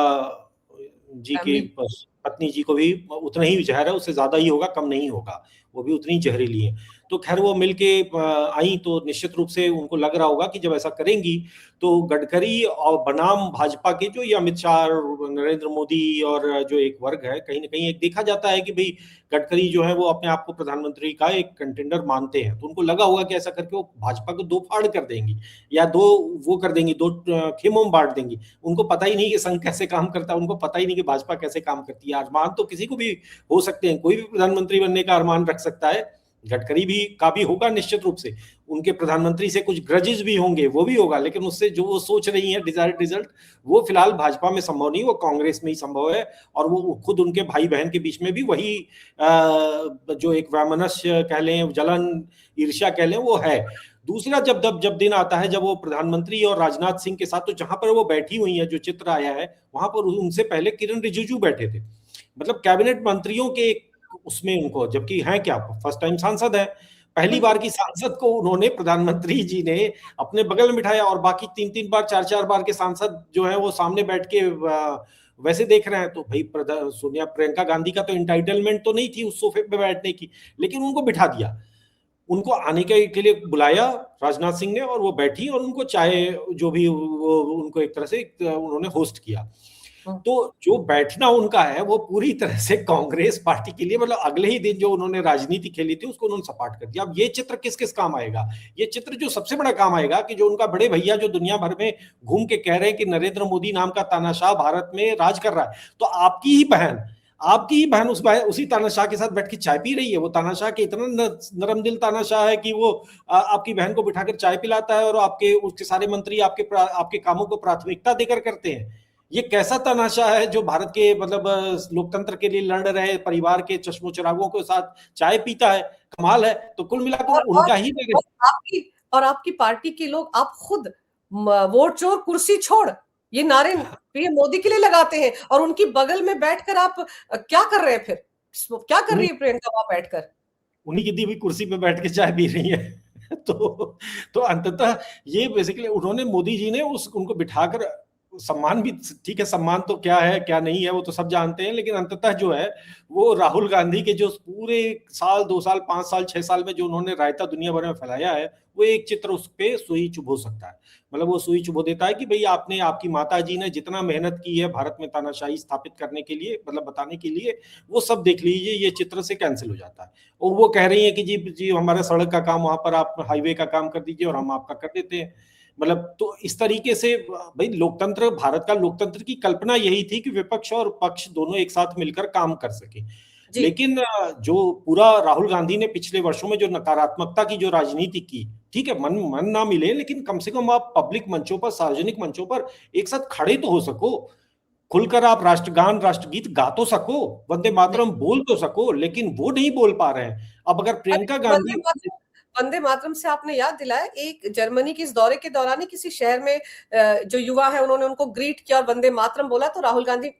जी की पत्नी जी को भी उतना ही जहर है, उससे ज्यादा ही होगा, कम नहीं होगा, वो भी उतनी जहरीली है। तो खैर वो मिलके आई, तो निश्चित रूप से उनको लग रहा होगा कि जब ऐसा करेंगी तो गडकरी और बनाम भाजपा के जो ये अमित शाह, नरेंद्र मोदी और जो एक वर्ग है, कहीं ना कहीं एक देखा जाता है कि भाई गडकरी जो है वो अपने आप को प्रधानमंत्री का एक कंटेंडर मानते हैं, तो उनको लगा होगा कि ऐसा करके वो भाजपा को दो फाड़ कर देंगी, या दो वो कर देंगी, दो खेमों में बांट देंगी। उनको पता ही नहीं कि संघ कैसे काम करता है, उनको पता ही नहीं कि भाजपा कैसे काम करती है। अरमान तो किसी को भी हो सकते हैं, कोई भी प्रधानमंत्री बनने का अरमान रख सकता है, गडकरी भी का भी होगा निश्चित रूप से, उनके प्रधानमंत्री से कुछ ग्रजेस भी होंगे, वो भी होगा, लेकिन उससे जो वो सोच रही है डिजायर्ड रिजल्ट, वो फिलहाल भाजपा में संभव नहीं, वो कांग्रेस में ही संभव है। और वो खुद उनके भाई बहन के बीच में भी वही जो एक वैमनस्य कह लें, जलन, ईर्ष्या कह लें, वो है। दूसरा, जब दिन आता है जब वो प्रधानमंत्री और राजनाथ सिंह के साथ, तो जहां पर वो बैठी हुई है, जो चित्र आया है वहां पर उनसे पहले किरण रिजिजू बैठे थे, मतलब कैबिनेट मंत्रियों के उसमें उनको, जबकि हैं क्या, फर्स्ट टाइम सांसद है, पहली बार की सांसद को उन्होंने, प्रधानमंत्री जी ने अपने बगल में बिठाया, और बाकी 3-3 बार 4-4 बार के सांसद जो है वो सामने बैठ के वैसे देख रहे हैं। तो भाई सोनिया, प्रियंका गांधी का तो इंटाइटलमेंट तो नहीं थी उस सोफे पे बैठने की, लेकिन उनको बिठा दिया, उनको आने के लिए बुलाया राजनाथ सिंह ने, और वो बैठी और उनको चाय जो भी वो उनको एक तरह से उन्होंने होस्ट किया। तो जो बैठना उनका है वो पूरी तरह से कांग्रेस पार्टी के लिए, मतलब अगले ही दिन जो उन्होंने राजनीति खेली थी उसको उन्होंने सपाट कर दिया। अब ये चित्र किस किस काम आएगा? ये चित्र जो सबसे बड़ा काम आएगा कि जो उनका बड़े भैया जो दुनिया भर में घूम के कह रहे हैं कि नरेंद्र मोदी नाम का तानाशाह भारत में राज कर रहा है, तो आपकी ही बहन, आपकी ही बहन उसी तानाशाह के साथ बैठ के चाय पी रही है। वो तानाशाह के इतना नरम दिल तानाशाह है कि वो आपकी बहन को बिठाकर चाय पिलाता है और आपके उसके सारे मंत्री आपके कामों को प्राथमिकता देकर करते हैं। ये कैसा तानाशाह है जो भारत के मतलब लोकतंत्र के लिए लड़ रहे परिवार के चश्मो चिरागों के साथ चाय पीता है? कमाल है। तो कुल मिलाकर उनका ही और आपकी पार्टी के लोग, आप खुद वोट चोर कुर्सी छोड़ ये नारे पीएम मोदी के लिए लगाते हैं, और उनकी बगल में बैठकर आप क्या कर रहे हैं? फिर क्या कर रही है प्रियंका वहां बैठकर? उन्हीं की दी हुई कुर्सी पे बैठ के चाय पी रही है। तो अंततः ये बेसिकली उन्होंने, मोदी जी ने उनको बिठाकर सम्मान भी, ठीक है सम्मान तो क्या है क्या नहीं है वो तो सब जानते हैं, लेकिन अंततः जो है वो राहुल गांधी के जो पूरे साल 2 साल 5 साल 6 साल में जो उन्होंने रायता दुनिया भर में फैलाया है, वो एक चित्र उस पर सुई चुभो सकता है। मतलब वो सुई चुभो देता है कि भाई आपने, आपकी माता जी ने जितना मेहनत की है भारत में तानाशाही स्थापित करने के लिए, मतलब बताने के लिए, वो सब देख लीजिए, ये चित्र से कैंसिल हो जाता है। और वो कह रही है कि जी जी हमारा सड़क का काम वहां पर आप हाईवे का काम कर दीजिए और हम आपका कर देते हैं। मतलब तो इस तरीके से भाई लोकतंत्र, भारत का लोकतंत्र की कल्पना यही थी कि विपक्ष और पक्ष दोनों एक साथ मिलकर काम कर सके। लेकिन जो पूरा राहुल गांधी ने पिछले वर्षों में जो नकारात्मकता की जो राजनीति की, ठीक है मन ना मिले, लेकिन कम से कम आप पब्लिक मंचों पर, सार्वजनिक मंचों पर एक साथ खड़े तो हो सको, खुलकर आप राष्ट्रगान राष्ट्रगीत गा तो सको, वंदे मातरम बोल तो सको, लेकिन वो नहीं बोल पा रहे हैं। अब अगर प्रियंका गांधी, वंदे मातरम से आपने याद दिलाया, एक जर्मनी के इस दौरे के दौरान ही किसी शहर में जो युवा है उन्होंने उनको ग्रीट किया और वंदे मातरम बोला, तो राहुल गांधी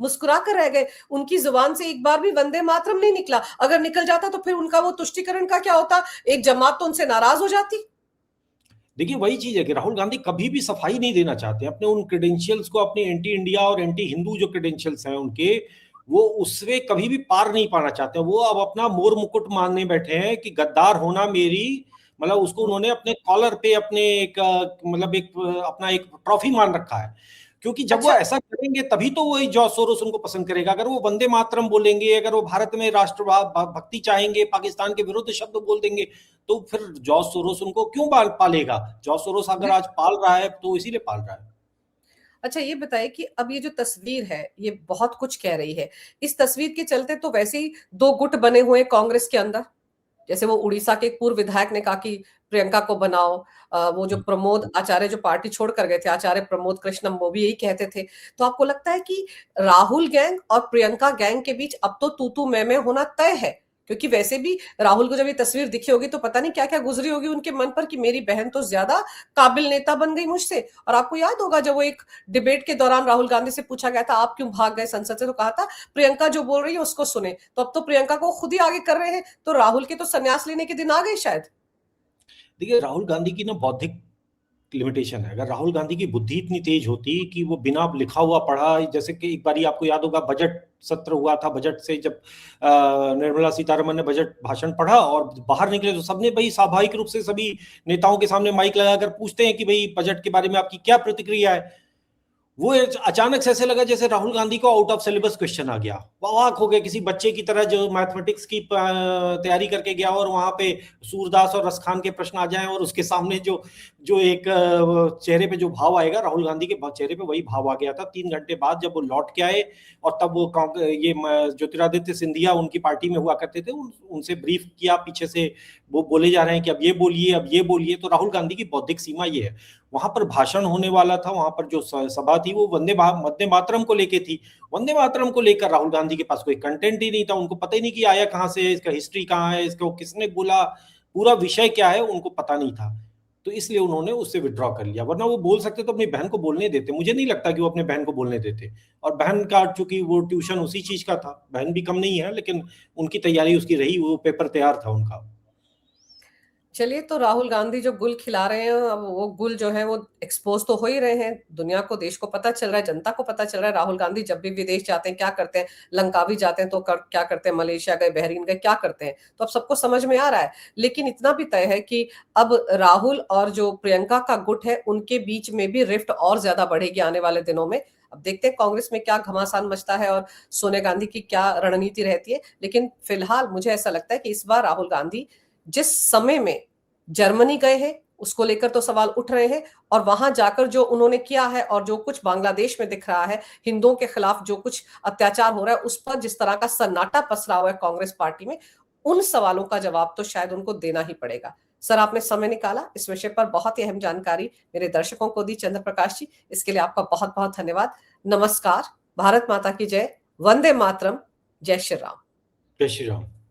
मुस्कुरा कर रह गए। उनकी जुबान से एक बार भी वंदे मातरम नहीं निकला। अगर निकल जाता तो फिर उनका वो तुष्टिकरण का क्या होता? एक जमात तो उनसे नाराज हो जाती। देखिए वही चीज है कि राहुल गांधी कभी भी सफाई नहीं देना चाहते अपने उन क्रेडेंशियल्स को, अपने एंटी इंडिया और एंटी हिंदू जो क्रेडेंशियल्स हैं उनके, वो उससे कभी भी पार नहीं पाना चाहते। वो अब अपना मोर मुकुट मानने बैठे हैं कि गद्दार होना मेरी, मतलब उसको उन्होंने अपने कॉलर पे अपने एक मतलब एक अपना एक ट्रॉफी मान रखा है। क्योंकि जब वो ऐसा करेंगे तभी तो वही जॉर्ज सोरोस उनको पसंद करेगा। अगर वो वंदे मातरम बोलेंगे, अगर वो भारत में राष्ट्रवाद भक्ति चाहेंगे, पाकिस्तान के विरुद्ध शब्द बोल देंगे, तो फिर जॉर्ज सोरोस उनको क्यों पालेगा? जॉर्ज सोरोस अगर आज पाल रहा है तो इसीलिए पाल रहा है। अच्छा ये बताइए कि अब ये जो तस्वीर है ये बहुत कुछ कह रही है। इस तस्वीर के चलते तो वैसे ही दो गुट बने हुए कांग्रेस के अंदर। जैसे वो उड़ीसा के एक पूर्व विधायक ने कहा कि प्रियंका को बनाओ, वो जो प्रमोद आचार्य जो पार्टी छोड़ कर गए थे, आचार्य प्रमोद कृष्णम, वो भी यही कहते थे। तो आपको लगता है कि राहुल गैंग और प्रियंका गैंग के बीच अब तो तू तू मैं होना तय है? क्योंकि वैसे भी राहुल को जब ये तस्वीर दिखी होगी तो पता नहीं क्या क्या गुजरी होगी उनके मन पर कि मेरी बहन तो ज्यादा काबिल नेता बन गई मुझसे। और आपको याद होगा जब वो एक डिबेट के दौरान राहुल गांधी से पूछा गया था आप क्यों भाग गए संसद से, तो कहा था प्रियंका जो बोल रही है उसको सुने। तो अब तो प्रियंका को खुद ही आगे कर रहे हैं, तो राहुल के तो संन्यास लेने के दिन आ गए शायद। देखिए राहुल गांधी की ना बौद्धिक लिमिटेशन है। अगर राहुल गांधी की बुद्धि इतनी तेज होती कि वो बिना लिखा हुआ पढ़ा, जैसे कि एक बारी आपको याद होगा बजट सत्र हुआ था, बजट से जब निर्मला सीतारमण ने बजट भाषण पढ़ा और बाहर निकले तो सबने भाई स्वाभाविक रूप से सभी नेताओं के सामने माइक लगाकर पूछते हैं कि भाई बजट के बारे में आपकी क्या प्रतिक्रिया है। वो अचानक से ऐसे लगा जैसे राहुल गांधी को आउट ऑफ सिलेबस क्वेश्चन आ गया। अवाक हो गए, किसी बच्चे की तरह जो मैथमेटिक्स की तैयारी करके गया और वहां पे सूरदास और रसखान के प्रश्न आ जाएं और उसके सामने जो जो एक चेहरे पे जो भाव आएगा, राहुल गांधी के चेहरे पे वही भाव आ गया था 3 घंटे बाद जब वो लौट के आए। और तब वो ये ज्योतिरादित्य सिंधिया उनकी पार्टी में हुआ करते थे, उनसे ब्रीफ किया पीछे से, वो बोले जा रहे हैं कि अब ये बोलिए अब ये बोलिए। तो राहुल गांधी की बौद्धिक सीमा ये है। वहां पर भाषण होने वाला था, वहां पर जो सभा थी वो वंदे मातरम को लेके थी। वंदे मातरम को लेकर राहुल गांधी के पास कोई कंटेंट ही नहीं था। उनको पता ही नहीं कि आया कहां से, इसका हिस्ट्री कहां है, इसको किसने बोला, पूरा विषय क्या है उनको पता नहीं था। तो इसलिए उन्होंने उससे विड्रॉ कर लिया। वरना वो बोल सकते तो अपनी बहन को बोलने देते। मुझे नहीं लगता कि वो अपने बहन को बोलने देते। और बहन का चूंकि वो ट्यूशन उसी चीज का था, बहन भी कम नहीं है, लेकिन उनकी तैयारी उसकी रही, वो पेपर तैयार था उनका। चलिए, तो राहुल गांधी जो गुल खिला रहे हैं अब वो गुल जो है वो एक्सपोज तो हो ही रहे हैं। दुनिया को, देश को पता चल रहा है, जनता को पता चल रहा है राहुल गांधी जब भी विदेश जाते हैं क्या करते हैं। लंकावी जाते हैं तो क्या करते हैं, मलेशिया गए, बहरीन गए, क्या करते हैं, तो अब सबको समझ में आ रहा है। लेकिन इतना भी तय है कि अब राहुल और जो प्रियंका का गुट है उनके बीच में भी रिफ्ट और ज्यादा बढ़ेगी आने वाले दिनों में। अब देखते हैं कांग्रेस में क्या घमासान मचता है और सोनिया गांधी की क्या रणनीति रहती है। लेकिन फिलहाल मुझे ऐसा लगता है कि इस बार राहुल गांधी जिस समय में जर्मनी गए हैं उसको लेकर तो सवाल उठ रहे हैं। और वहां जाकर जो उन्होंने किया है और जो कुछ बांग्लादेश में दिख रहा है, हिंदुओं के खिलाफ जो कुछ अत्याचार हो रहा है, उस पर जिस तरह का सन्नाटा पसरा हुआ है कांग्रेस पार्टी में, उन सवालों का जवाब तो शायद उनको देना ही पड़ेगा। सर, आपने समय निकाला, इस विषय पर बहुत ही अहम जानकारी मेरे दर्शकों को दी चंद्र प्रकाश जी, इसके लिए आपका बहुत बहुत धन्यवाद। नमस्कार। भारत माता की जय। वंदे मातरम। जय श्री राम। जय श्री राम।